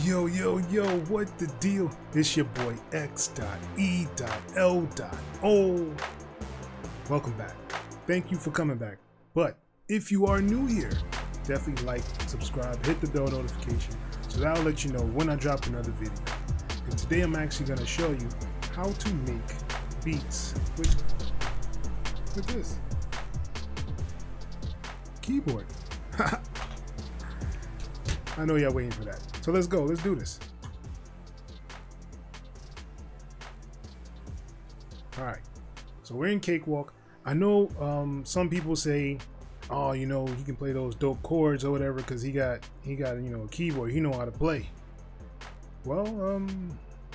Yo, what the deal? It's your boy x.e.l. Welcome back. Thank you for coming back. But if you are new here, definitely like, subscribe, hit the bell notification so that'll let you know when I drop another video. And today I'm actually going to show you how to make beats with this keyboard. I know y'all waiting for that. So let's go. Let's do this. All right. So we're in Cakewalk. I know some people say, oh, you know, he can play those dope chords or whatever because he got you know, a keyboard. He know how to play. Well,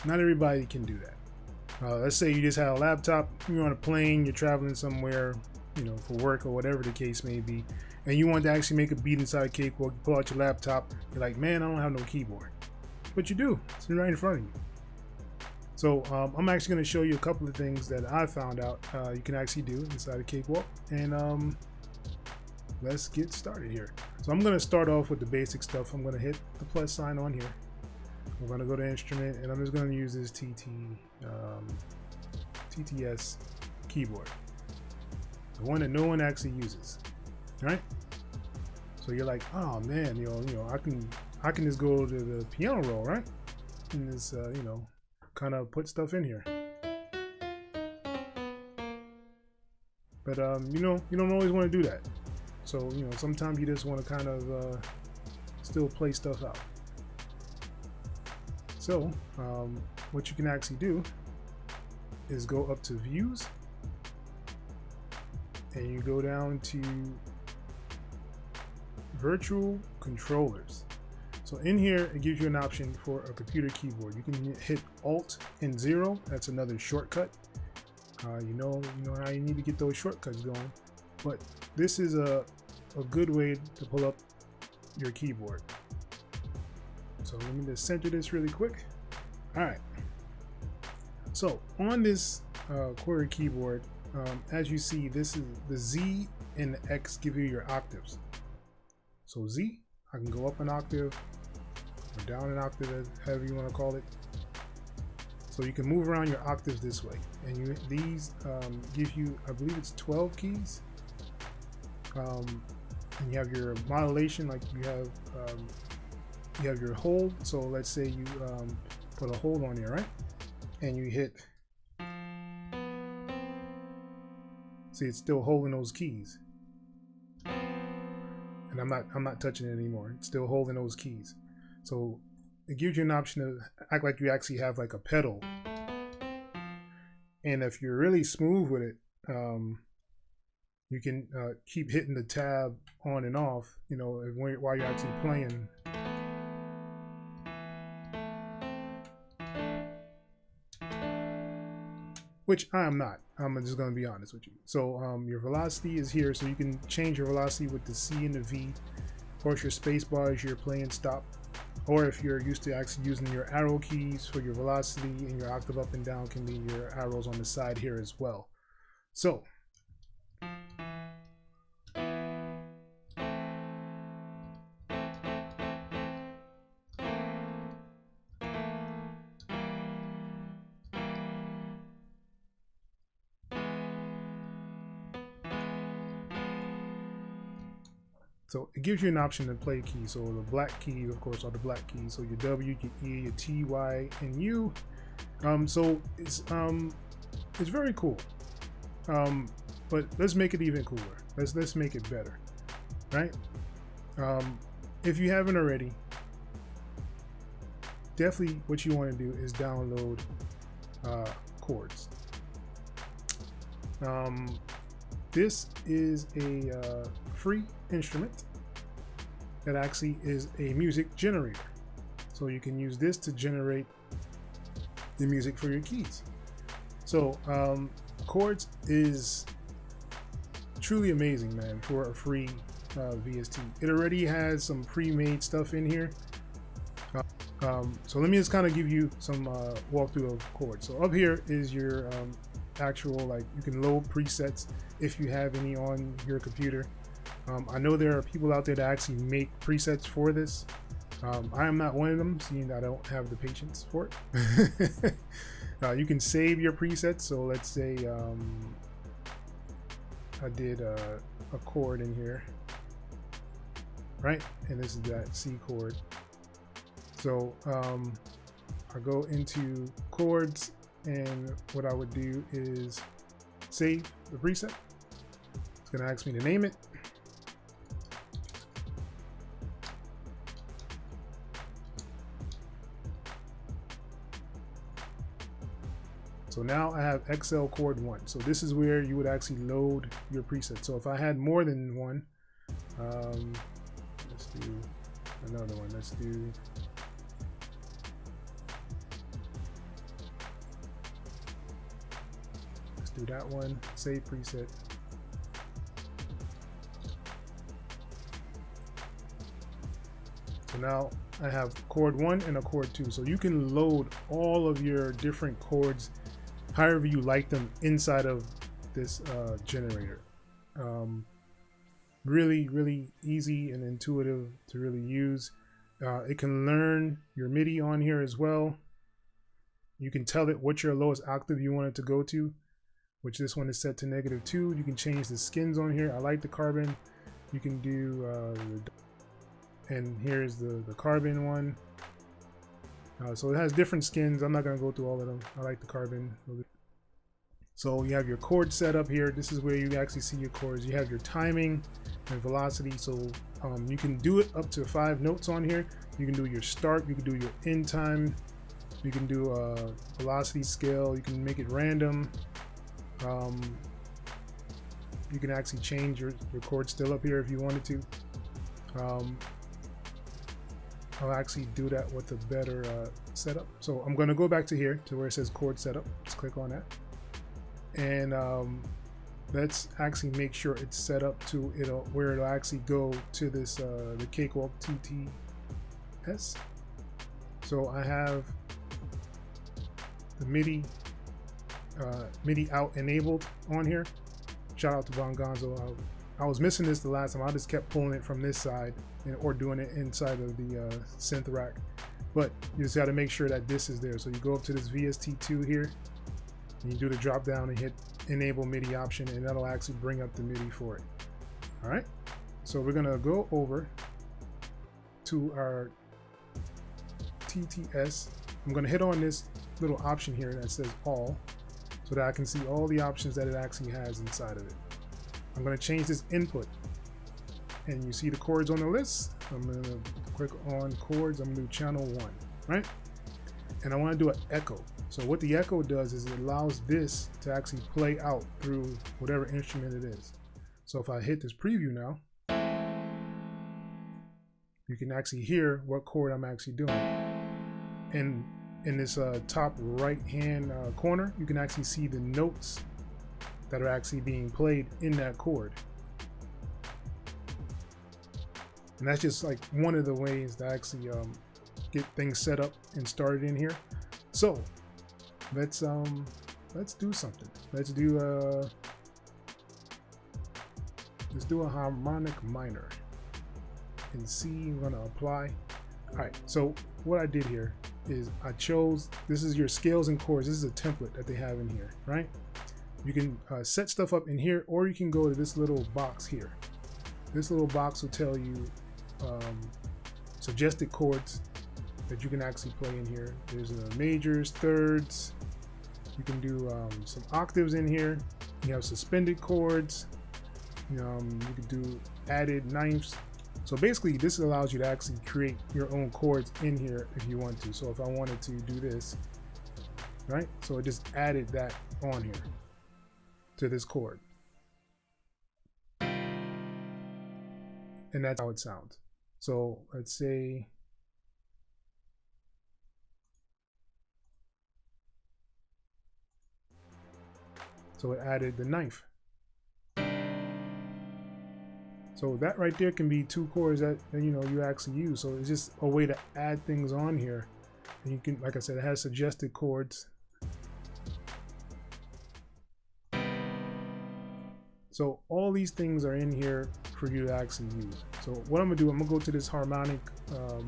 not everybody can do that. Let's say you just have a laptop, you're on a plane, you're traveling somewhere, you know, for work or whatever the case may be, and you want to actually make a beat inside Cakewalk. You pull out your laptop, you're like, man, I don't have no keyboard. But you do. It's right in front of you. So I'm actually going to show you a couple of things that I found out you can actually do inside of Cakewalk, and let's get started here. So I'm going to start off with the basic stuff. I'm going to hit the plus sign on here. I'm going to go to instrument, and I'm just going to use this TTS keyboard, the one that no one actually uses, right? So you're like, oh man, you know, I can just go to the piano roll, right? And just you know, kind of put stuff in here. But you know, you don't always want to do that. So you know, sometimes you just want to kind of still play stuff out. So what you can actually do is go up to views, and you go down to virtual controllers. So in here, it gives you an option for a computer keyboard. You can hit Alt and 0. That's another shortcut. You know how you need to get those shortcuts going. But this is a good way to pull up your keyboard. So let me just center this really quick. All right. So on this qwerty keyboard, as you see, this is the Z and the X give you your octaves. So Z, I can go up an octave or down an octave, however you want to call it. So you can move around your octaves this way, and these give you, I believe it's 12 keys. And you have your modulation, like you have your hold. So let's say you put a hold on here, right? And you hit. See, it's still holding those keys. And I'm not touching it anymore. It's still holding those keys. So it gives you an option to act like you actually have like a pedal. And if you're really smooth with it, you can keep hitting the tab on and off, you know, while you're actually playing. Which I am not. I'm just going to be honest with you. So your velocity is here, so you can change your velocity with the C and the V. Of course, your space bar is your play and stop. Or if you're used to actually using your arrow keys for your velocity, and your octave up and down can be your arrows on the side here as well. So So it gives you an option to play keys. So the black keys, of course, are the black keys. So your W, your E, your T, Y, and U. So it's very cool. But let's make it even cooler. Let's make it better, right? If you haven't already, definitely what you want to do is download Chordz. This is a free instrument that actually is a music generator. So you can use this to generate the music for your keys. So Chordz is truly amazing, man, for a free VST. It already has some pre-made stuff in here. So let me just kind of give you some walkthrough of Chordz. So up here is your actual, like, you can load presets if you have any on your computer. I know there are people out there that actually make presets for this. I am not one of them, seeing that I don't have the patience for it. You can save your presets. So let's say I did a chord in here, right? And this is that C chord. So I go into chords, and what I would do is save the preset. It's going to ask me to name it. So now I have x.e.l chord 1. So this is where you would actually load your preset. So if I had more than one, let's do another one. Let's do that one. Save preset. So now I have chord 1 and a chord 2. So you can load all of your different chords however you like them inside of this generator. Really easy and intuitive to really use. It can learn your MIDI on here as well. You can tell it what your lowest octave you want it to go to, which this one is set to -2. You can change the skins on here. I like the carbon. You can do and here's the carbon one. So it has different skins. I'm not going to go through all of them. I like the carbon. So you have your chord set up here. This is where you actually see your chords. You have your timing and velocity. So you can do it up to 5 notes on here. You can do your start. You can do your end time. You can do a velocity scale. You can make it random. You can actually change your chord still up here if you wanted to. I'll actually do that with a better setup. So I'm going to go back to here to where it says chord setup. Let's click on that. And let's actually make sure it's set up to where it'll actually go to this the Cakewalk TTS. So I have the MIDI out enabled on here. Shout out to Von Gonzo. I was missing this the last time. I just kept pulling it from this side or doing it inside of the synth rack. But you just got to make sure that this is there. So you go up to this VST2 here, and you do the drop down and hit enable MIDI option, and that'll actually bring up the MIDI for it. All right. So we're gonna go over to our TTS. I'm gonna hit on this little option here that says all, so that I can see all the options that it actually has inside of it. I'm going to change this input, and you see the chords on the list. I'm going to click on chords. I'm going to do channel 1, right? And I want to do an echo. So what the echo does is it allows this to actually play out through whatever instrument it is. So if I hit this preview now, you can actually hear what chord I'm actually doing. And in this top right hand corner, you can actually see the notes that are actually being played in that chord. And that's just like one of the ways to actually get things set up and started in here. So let's do something. Let's do a harmonic minor and C. I'm gonna apply. All right, so what I did here is I chose, this is your scales and chords. This is a template that they have in here, right? You can set stuff up in here, or you can go to this little box here. This little box will tell you suggested chords that you can actually play in here. There's majors, thirds. You can do some octaves in here. You have suspended chords. You can do added ninths. So basically, this allows you to actually create your own chords in here if you want to. So if I wanted to do this, right? So it just added that on here to this chord. And that's how it sounds. So let's say it added the ninth. So that right there can be 2 chords that you actually use. So it's just a way to add things on here. And you can, like I said, it has suggested chords. So all these things are in here for you to actually use. So what I'm gonna do, I'm gonna go to this harmonic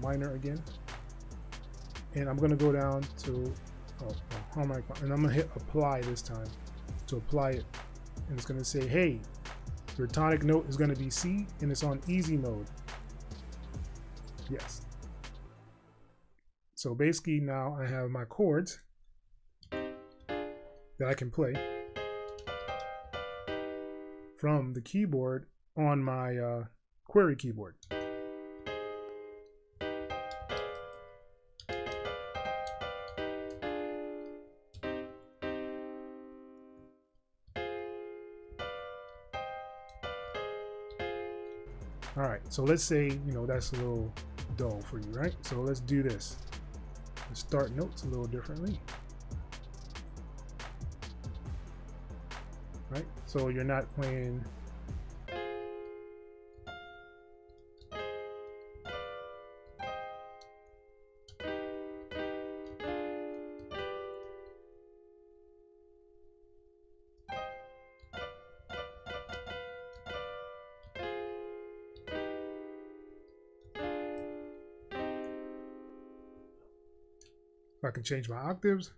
minor again, and I'm gonna go down to harmonic, and I'm gonna hit apply this time to apply it, and it's gonna say, hey, your tonic note is gonna be C, and it's on easy mode. Yes. So basically now I have my chords that I can play from the keyboard on my qwerty keyboard. All right, so let's say, you know, that's a little dull for you, right? So let's do this. Let's start notes a little differently. Right? So you're not playing I can change my octaves.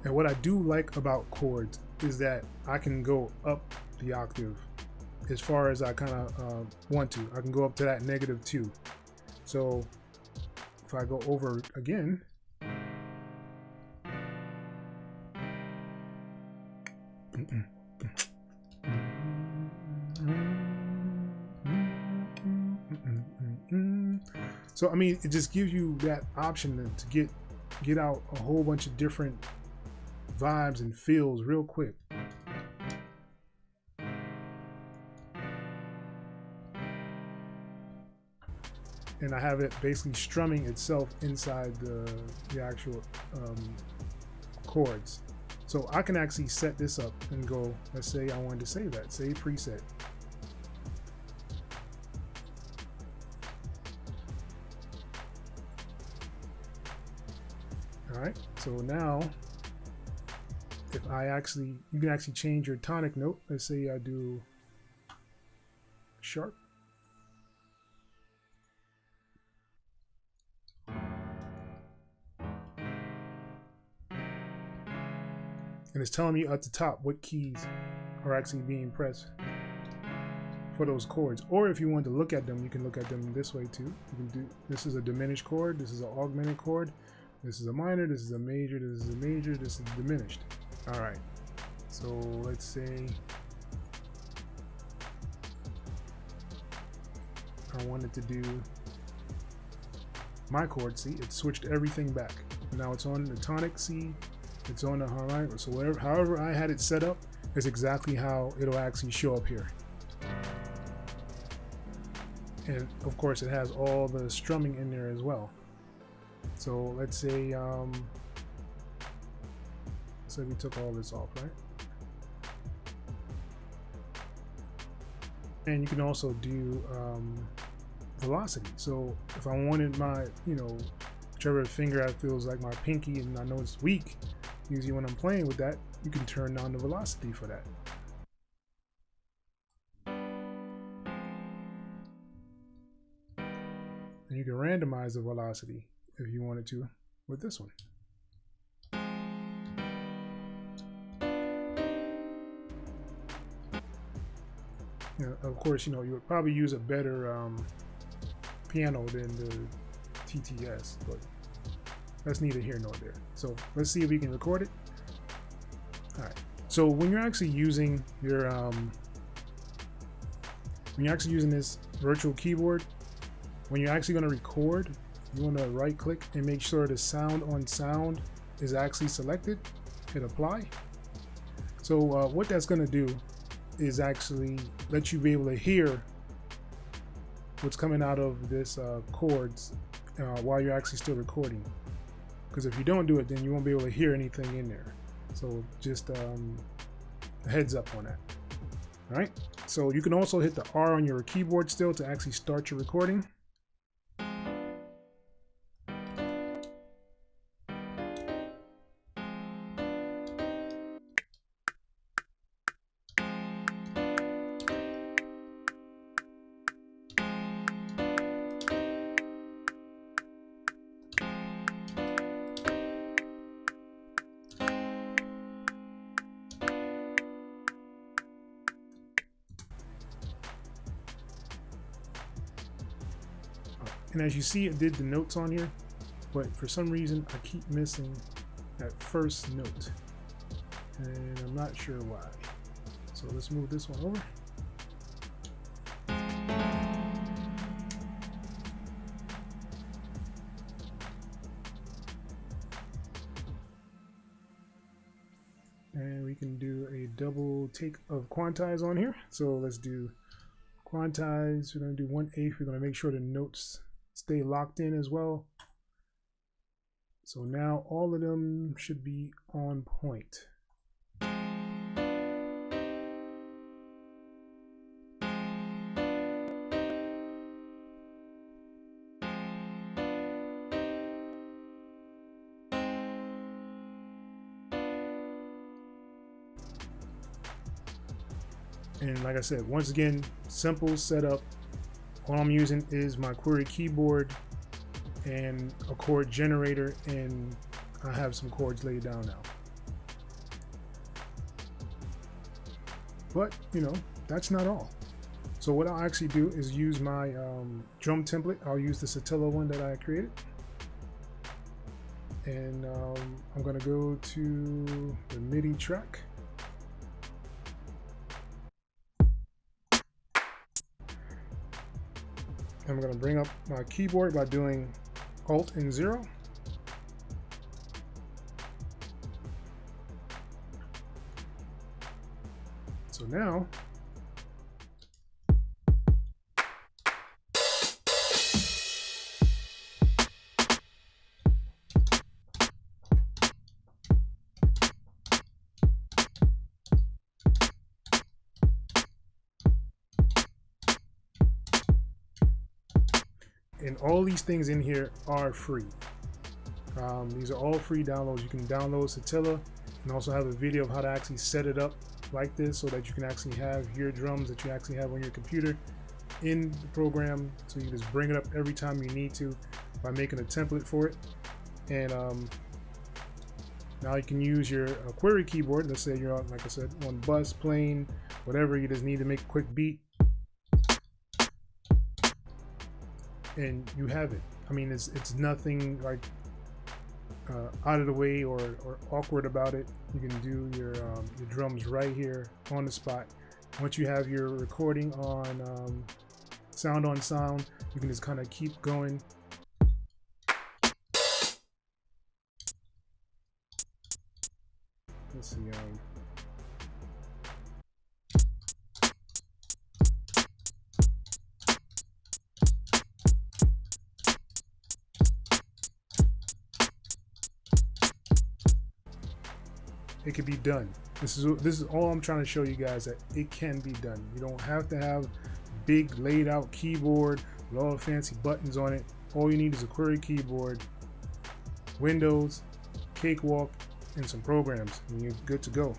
And what I do like about chords is that I can go up the octave as far as I kind of want to. I can go up to that -2. So if I go over again, so I mean, it just gives you that option to get out a whole bunch of different vibes and feels real quick. And I have it basically strumming itself inside the actual chords. So I can actually set this up and go, let's say I wanted to save that, save preset. All right, so now if you can actually change your tonic note. Let's say I do sharp. And it's telling me at the top what keys are actually being pressed for those chords. Or if you want to look at them, you can look at them this way too. You can do, this is a diminished chord, this is an augmented chord, this is a minor, this is a major, this is a major, this is diminished. All right, so let's say I wanted to do my chord C. It switched everything back. Now it's on the tonic C, it's on the harmonic, so whatever, however I had it set up is exactly how it'll actually show up here. And of course it has all the strumming in there as well. So let's say we took all this off, right? And you can also do velocity. So if I wanted my, you know, whichever finger I feels like my pinky and I know it's weak, usually when I'm playing with that, you can turn down the velocity for that. And you can randomize the velocity if you wanted to with this one. Now, of course, you know, you would probably use a better piano than the TTS, but that's neither here nor there. So let's see if we can record it. All right. So when you're actually using your this virtual keyboard, when you're actually going to record, you want to right click and make sure the sound on sound is actually selected. Hit apply. So what that's going to do is actually let you be able to hear what's coming out of this chords while you're actually still recording. Because if you don't do it, then you won't be able to hear anything in there. So just a heads up on that. All right, so you can also hit the R on your keyboard still to actually start your recording. And as you see, it did the notes on here, but for some reason I keep missing that first note, and I'm not sure why. So let's move this one over. And we can do a double take of quantize on here. So let's do quantize. We're going to do 1/8. We're going to make sure the notes stay locked in as well. So now all of them should be on point. And like I said, once again, simple setup. All I'm using is my qwerty keyboard and a chord generator, and I have some chords laid down now. But you know, that's not all. So what I'll actually do is use my drum template. I'll use the Satila one that I created, and I'm gonna go to the MIDI track. I'm going to bring up my keyboard by doing Alt and 0. So now and all these things in here are free. These are all free downloads. You can download Satila and also have a video of how to actually set it up like this so that you can actually have your drums that you actually have on your computer in the program, so you just bring it up every time you need to by making a template for it. And now you can use your qwerty keyboard. Let's say you're on, like I said, on bus, plane, whatever, you just need to make a quick beat, and you have it. I mean, it's nothing like out of the way or awkward about it. You can do your drums right here on the spot. Once you have your recording on sound on sound, you can just kind of keep going. Let's see. It can be done. This is all I'm trying to show you guys, that it can be done. You don't have to have big laid out keyboard with all the fancy buttons on it. All you need is a qwerty keyboard, Windows, Cakewalk, and some programs, and you're good to go.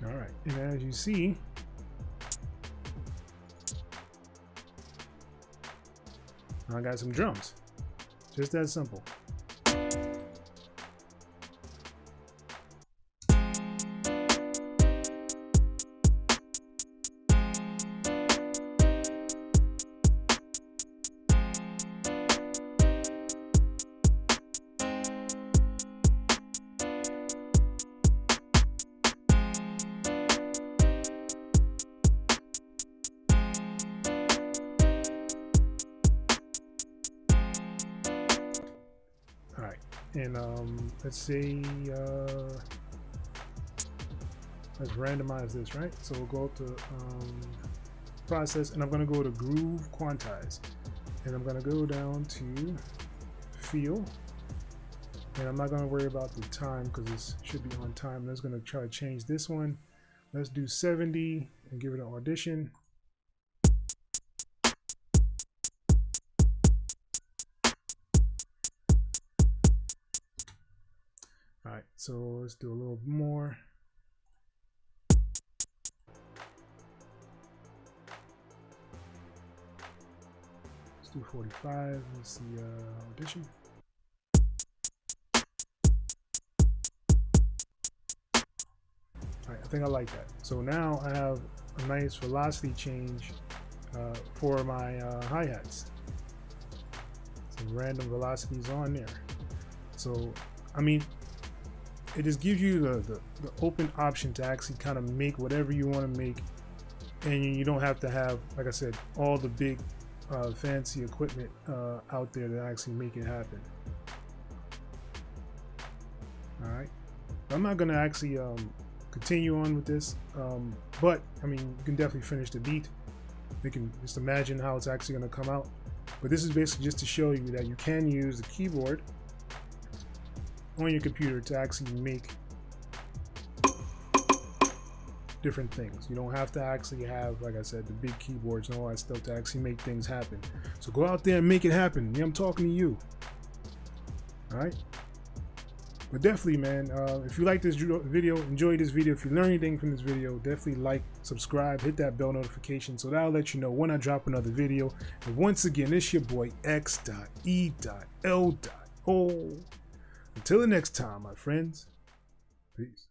All right, and as you see, I got some drums. Just that simple. And let's say let's randomize this, right? So we'll go to process, and I'm going to go to groove quantize, and I'm going to go down to feel, and I'm not going to worry about the time because this should be on time. I'm just going to try to change this one. Let's do 70 and give it an audition. All right, so let's do a little more. Let's do 45. Let's see audition. All right, I think I like that. So now I have a nice velocity change for my hi-hats. Some random velocities on there. So, I mean, it just gives you the open option to actually kind of make whatever you want to make, and you don't have to have, like I said, all the big fancy equipment out there to actually make it happen. All right, I'm not going to actually continue on with this, but I mean, you can definitely finish the beat. You can just imagine how it's actually going to come out. But this is basically just to show you that you can use the keyboard on your computer to actually make different things. You don't have to actually have, like I said, the big keyboards and all that stuff to actually make things happen. So go out there and make it happen. Yeah, I'm talking to you. All right. But definitely, man, if you like this video, enjoy this video, if you learn anything from this video, definitely like, subscribe, hit that bell notification so that'll let you know when I drop another video. And once again, it's your boy x.e.l. Until the next time, my friends, peace.